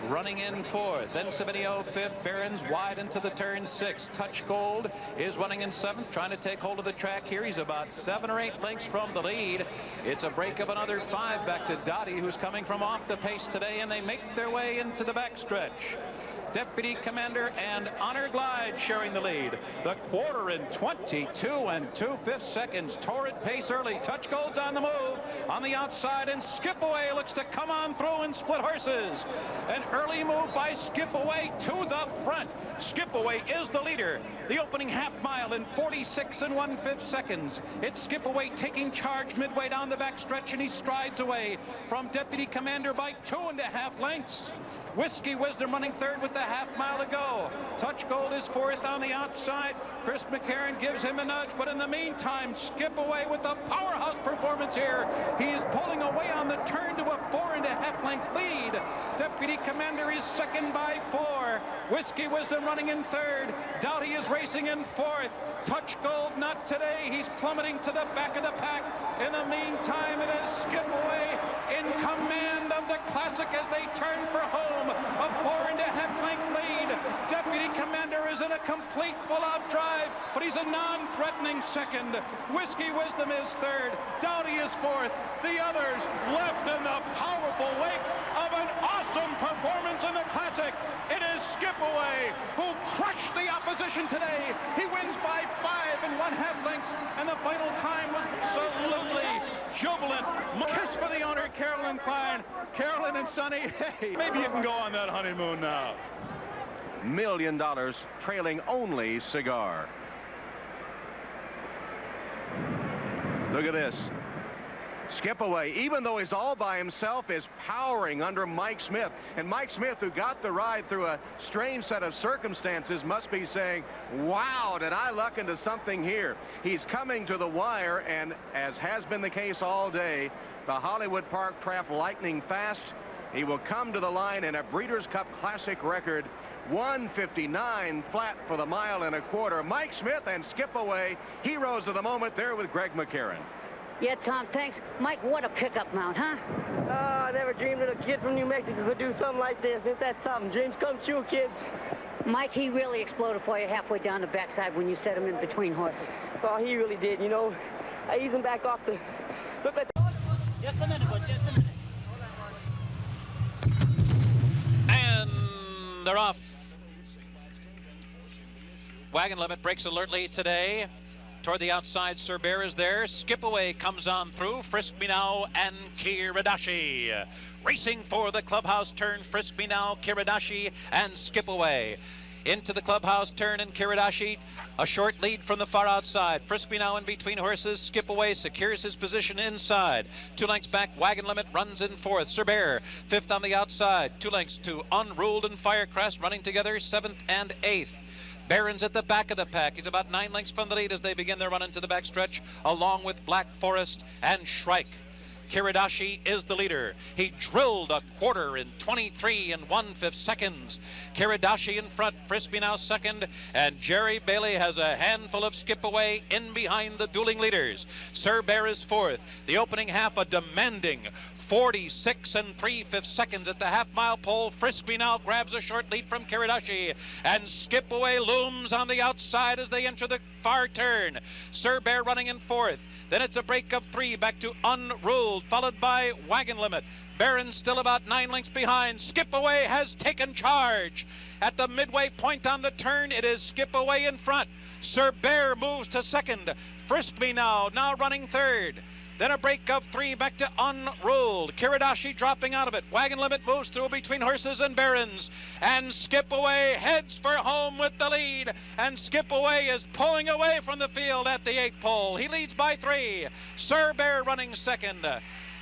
running in 4th. Then Savinio 5th, Barons wide into the turn 6th. Touch Gold is running in 7th, trying to take hold of the track here. He's about 7 or 8 lengths from the lead. It's a break of another 5 back to Dottie, who's coming from off the pace today, and they make their way into the backstretch. Deputy Commander and Honor Glide sharing the lead. The quarter in 22 2/5 seconds. Torrid pace early. Touch Gold's on the move. On the outside, and Skip Away looks to come on through and split horses. An early move by Skip Away to the front. Skip Away is the leader. The opening half mile in 46 1/5 seconds. It's Skip Away taking charge midway down the backstretch, and he strides away from Deputy Commander by 2.5 lengths. Whiskey Wisdom running third with the half mile to go. Touch Gold is 4th on the outside. Chris McCarron gives him a nudge, but in the meantime, Skip Away with a powerhouse performance here. He's pulling away on the turn to a 4.5 length lead. Deputy Commander is second by 4. Whiskey Wisdom running in third. Doughty is racing in 4th. Touch Gold not today. He's plummeting to the back of the pack. In the meantime, it is Skip Away in command of the Classic as they turn for home. A 4.5 length lead. Deputy Commander is in a complete full-out drive, but he's a non-threatening second. Whiskey Wisdom is third. Dowdy is fourth. The others left in the powerful wake of an awesome performance in the Classic. It is Skip Away who crushed the opposition today. He wins by 5.5 lengths, and the final time was absolutely jubilant. Kiss for the owner, Carolyn Klein. Carolyn and Sonny, hey, maybe you can go on that honeymoon now. $1 million trailing only Cigar. Look at this. Skip Away, even though he's all by himself, is powering under Mike Smith. And Mike Smith, who got the ride through a strange set of circumstances, must be saying, wow, did I luck into something here? He's coming to the wire, and as has been the case all day, the Hollywood Park trap lightning fast. He will come to the line in a Breeders' Cup Classic record, 1:59 flat for the 1.25 miles. Mike Smith and Skip Away, heroes of the moment there with Greg McCarron. Yeah, Tom, thanks. Mike, what a pickup mount, huh? Oh, I never dreamed that a kid from New Mexico could do something like this. Isn't that something? Dreams come true, kids. Mike, he really exploded for you halfway down the backside when you set him in between horses. Oh, he really did, you know. I eased him back off the... Look at the... Just a minute, bud, just a minute. And they're off. Wagon Limit breaks alertly today. Toward the outside, Sir Bear is there. Skip Away comes on through. Frisk Me Now and Kiradashi. Racing for the clubhouse turn, Frisk Me Now, Kiradashi, and Skip Away. Into the clubhouse turn and Kiradashi, a short lead from the far outside. Frisk Me Now in between horses. Skip Away secures his position inside. 2 lengths back, Wagon Limit runs in fourth. Sir Bear, fifth on the outside. 2 lengths to Unruled and Firecrest running together, 7th and 8th. Barron's at the back of the pack. He's about 9 lengths from the lead as they begin their run into the backstretch, along with Black Forest and Shrike. Kiradashi is the leader. He drilled a quarter in 23 1/5 seconds. Kiradashi in front, Frisk Me Now second, and Jerry Bailey has a handful of Skip Away in behind the dueling leaders. Sir Bear is fourth. The opening half a demanding 46 3/5 seconds at the half-mile pole. Frisk Me Now grabs a short lead from Kiradashi, and Skip Away looms on the outside as they enter the far turn. Sir Bear running in fourth. Then it's a break of 3 back to Unruled, followed by Wagon Limit. Barron still about 9 lengths behind. Skip Away has taken charge. At the midway point on the turn, it is Skip Away in front. Sir Bear moves to second. Frisk Me Now running third. Then a break of 3 back to Unruled. Kiradashi dropping out of it. Wagon Limit moves through between horses and Barons. And Skip Away heads for home with the lead. And Skip Away is pulling away from the field at the 8th pole. He leads by 3. Sir Bear running second.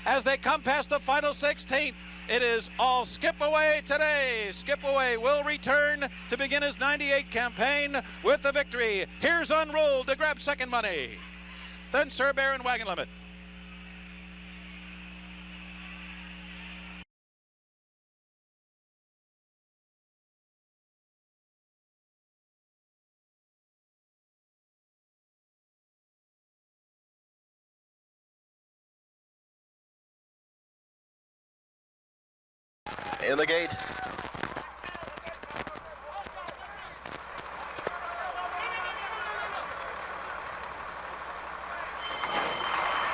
As they come past the final 16th, it is all Skip Away today. Skip Away will return to begin his 98 campaign with the victory. Here's Unruled to grab second money. Then Sir Bear and Wagon Limit. In the gate.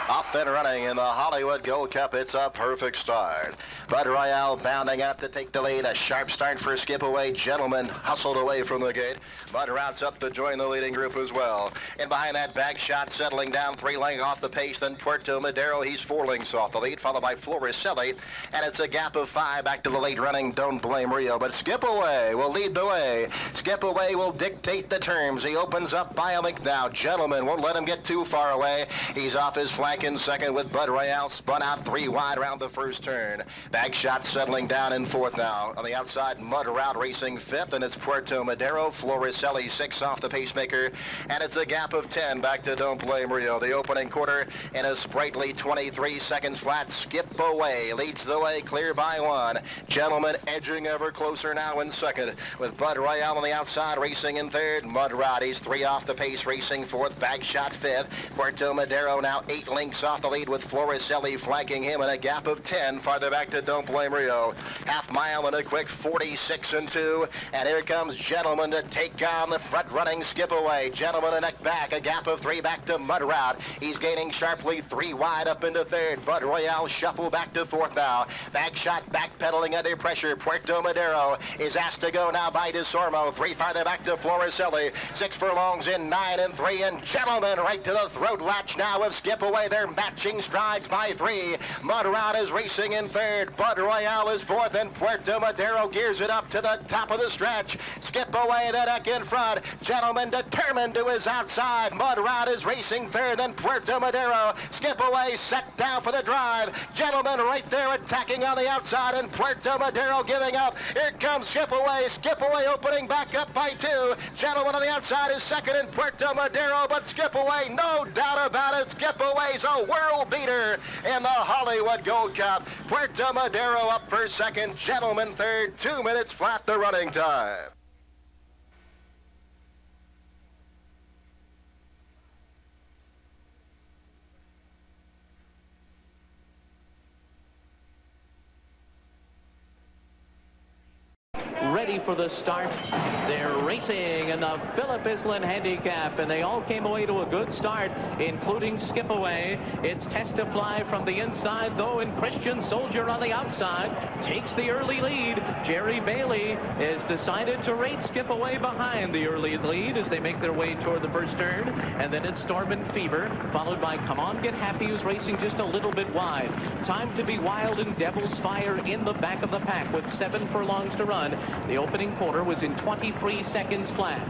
Off and running in the Hollywood Gold Cup. It's a perfect start. Bud Royale bounding up to take the lead. A sharp start for Skip Away. Gentleman hustled away from the gate. Bud routes up to join the leading group as well. And behind that, Bag Shot settling down 3 lengths off the pace. Then Puerto Madero, he's 4 lengths off the lead, followed by Floricelli. And it's a gap of 5 back to the late running Don't Blame Rio. But Skip Away will lead the way. Skip Away will dictate the terms. He opens up by a length now. Gentleman won't let him get too far away. He's off his flank in second with Bud Royale, spun out 3 wide around the first turn. Bag Shot settling down in fourth now. On the outside, Mud Route racing fifth, and it's Puerto Madero. Floricelli 6 off the pacemaker, and it's a gap of 10 back to Don't Blame Rio. The opening quarter in a sprightly 23 seconds flat. Skip Away leads the way, clear by 1. Gentleman edging ever closer now in second, with Bud Royale on the outside racing in third. Mud Route, he's 3 off the pace racing fourth. Bag Shot fifth. Puerto Madero now 8 lengths lengths off the lead with Floriselli flanking him in a gap of 10. Farther back to Don't Blame Rio. Half mile in a quick 46 and 2. And here comes Gentleman to take on the front running Skip Away. Gentleman a neck back, a gap of 3 back to Mud Route. He's gaining sharply 3 wide up into third. Bud Royale shuffle back to fourth now. Back shot, backpedaling under pressure. Puerto Madero is asked to go now by DeSormo. 3 farther back to Floriselli. 6 furlongs in 9 and 3. And Gentleman right to the throat latch now of Skip Away. They're matching strides by 3. Mud Route is racing in third. Bud Royale is fourth. And Puerto Madero gears it up to the top of the stretch. Skip Away the neck in front. Gentleman determined to his outside. Mud Route is racing third. Then Puerto Madero. Skip Away set down for the drive. Gentleman right there attacking on the outside. And Puerto Madero giving up. Here comes Skip Away. Skip Away opening back up by 2. Gentleman on the outside is second in Puerto Madero. But Skip Away, no doubt about it. Skip Away's a world beater in the Hollywood Gold Cup. Puerto Madero up for second. Gentleman third. 2 minutes flat the running time. Ready for the start. They're racing in the Iselin Handicap, and they all came away to a good start, including Skip Away. It's Test to Fly from the inside, though, and Christian Soldier on the outside takes the early lead. Jerry Bailey has decided to rate Skip Away behind the early lead as they make their way toward the first turn, and then it's Storm and Fever, followed by Come On Get Happy, who's racing just a little bit wide. Time to Be Wild and Devil's Fire in the back of the pack with 7 furlongs to run. The opening quarter was in 23 seconds flat.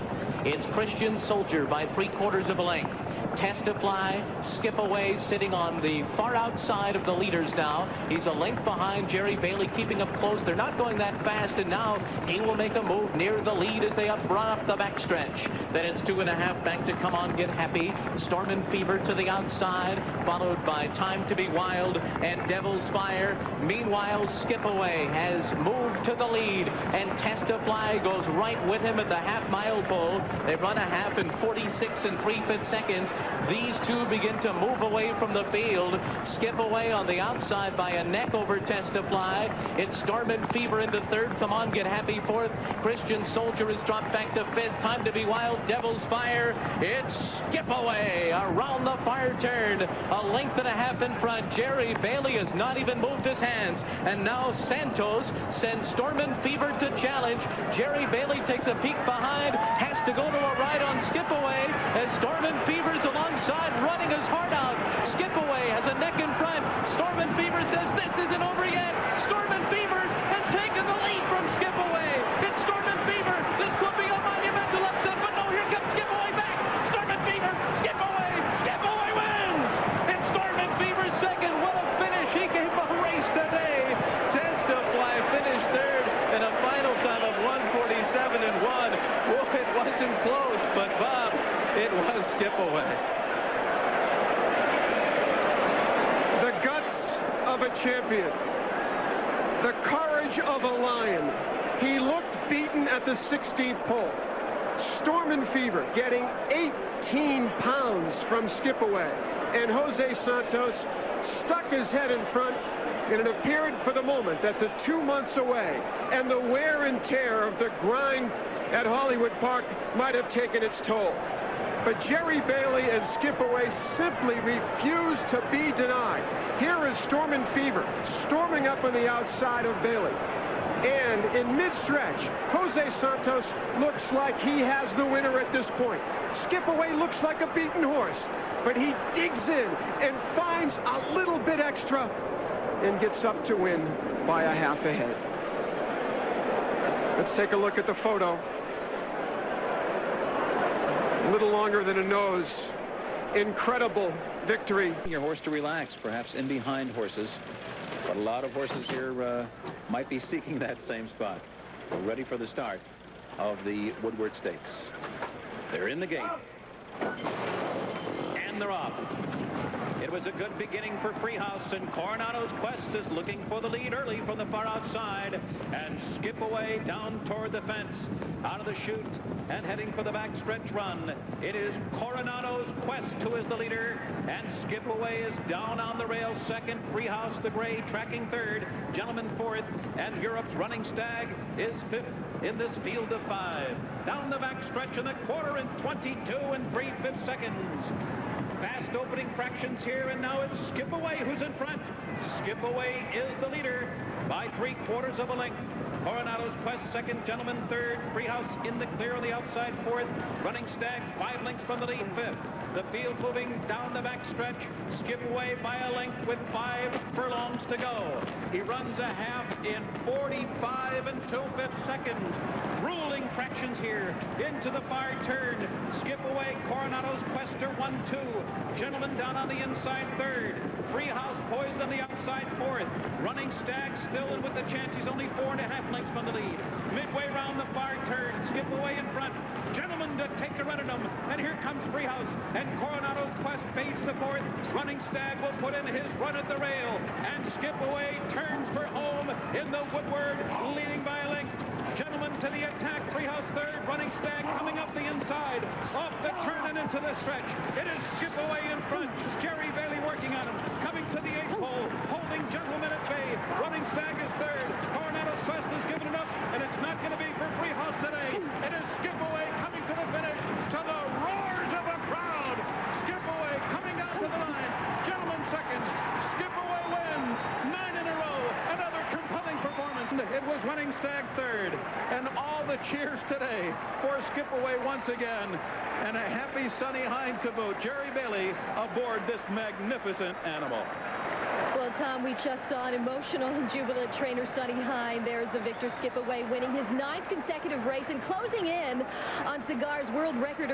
It's Christian Soldier by 3/4 of a length. Test to Fly, Skip Away sitting on the far outside of the leaders now. He's a length behind Jerry Bailey, keeping up close. They're not going that fast, and now he will make a move near the lead as they run up the backstretch. Then it's 2.5 back to Come On Get Happy. Storm and Fever to the outside, followed by Time to Be Wild and Devil's Fire. Meanwhile, Skip Away has moved to the lead, and Test to Fly goes right with him at the half-mile pole. They run a half in 46 3/5 seconds. These two begin to move away from the field. Skip Away on the outside by a neck over Test to Fly. It's Storm and Fever into third. Come On Get Happy fourth. Christian Soldier is dropped back to fifth. Time to Be Wild. Devil's Fire. It's Skip Away around the far turn. A length and a half in front. Jerry Bailey has not even moved his hands. And now Santos sends Storm and Fever to challenge. Jerry Bailey takes a peek behind. Has to go to a ride on Skip Away as Storm and Fever's alongside, running his heart out. Skip Away has a neck in front. Storm and Fever says this isn't over yet. Storm and Fever has taken the lead from Skip Away. It's Storm and Fever. This could be a monumental upset, but no, here comes Skip Away back. Storm and Fever. Skip Away. Skip Away wins. It's Storm and Fever's second. What a finish. He gave a race today. Test to Fly finished third in a final time of 1:47 and 1. Well, it wasn't close, but Bob, it was Skip Away. The guts of a champion. The courage of a lion. He looked beaten at the 16th pole. Storm and Fever getting 18 pounds from Skip Away. And Jose Santos stuck his head in front, and it appeared for the moment that the 2 months away and the wear and tear of the grind at Hollywood Park might have taken its toll. But Jerry Bailey and Skip Away simply refused to be denied. Here is Storm and Fever storming up on the outside of Bailey. And in mid-stretch, Jose Santos looks like he has the winner at this point. Skip Away looks like a beaten horse, but he digs in and finds a little bit extra and gets up to win by a half a head. Let's take a look at the photo. A little longer than a nose. Incredible victory. Your horse to relax, perhaps in behind horses. But a lot of horses here might be seeking that same spot. We're ready for the start of the Woodward Stakes. They're in the gate. And they're off. It was a good beginning for Freehouse, and Coronado's Quest is looking for the lead early from the far outside, and Skip Away down toward the fence, out of the chute, and heading for the backstretch run. It is Coronado's Quest who is the leader, and Skip Skip Away is down on the rail second. Freehouse the Gray tracking third. Gentleman fourth. And Europe's Running Stag is fifth in this field of 5. Down the back stretch in the quarter in 22 3/5 seconds. Fast opening fractions here, and now it's Skip Away who's in front. Skip Away is the leader by 3/4 of a length. Coronado's Quest second, Gentleman third, Freehouse in the clear on the outside fourth, Running Stag 5 lengths from the lead fifth. The field moving down the back stretch. Skip Away by a length with 5 furlongs to go. He runs a half in 45 2/5 seconds. Ruling fractions here into the far turn. Skip Away, Coronado's Quester 1-2. Gentleman down on the inside third. Freehouse poised on the outside fourth. Running Stag still in with the chance. He's only 4.5 lengths from the lead. Midway round the far turn. Skip Away in front. Gentleman to take the run at him. And here comes Freehouse. And Coronado's Quest fades the fourth. Running Stag will put in his run at the rail. And Skip Away turns for home in the Woodward, leading by a length. Gentleman to the attack. Freehouse third. Running Stag coming up the inside. Off the turn and into the stretch. It is Skip Away in front. Jerry Bailey working on him. Coming to the 8th pole. Holding Gentleman at bay. Running Stag is third. Coronado's Quest has given it up. And it's not going to be for Freehouse today. It is Skip Away coming to the finish. To the roars of a crowd. Skip Away coming down to the line. Gentleman second. Skip Away wins. 9 in a row. Another compelling performance. It was Running Stag third. And all the cheers today for Skip Away once again. And a happy Sonny Hine to boot. Jerry Bailey aboard this magnificent animal. Well, Tom, we just saw an emotional and jubilant trainer, Sonny Hine. There's the victor, Skip Away, winning his 9th consecutive race and closing in on Cigar's world record earning.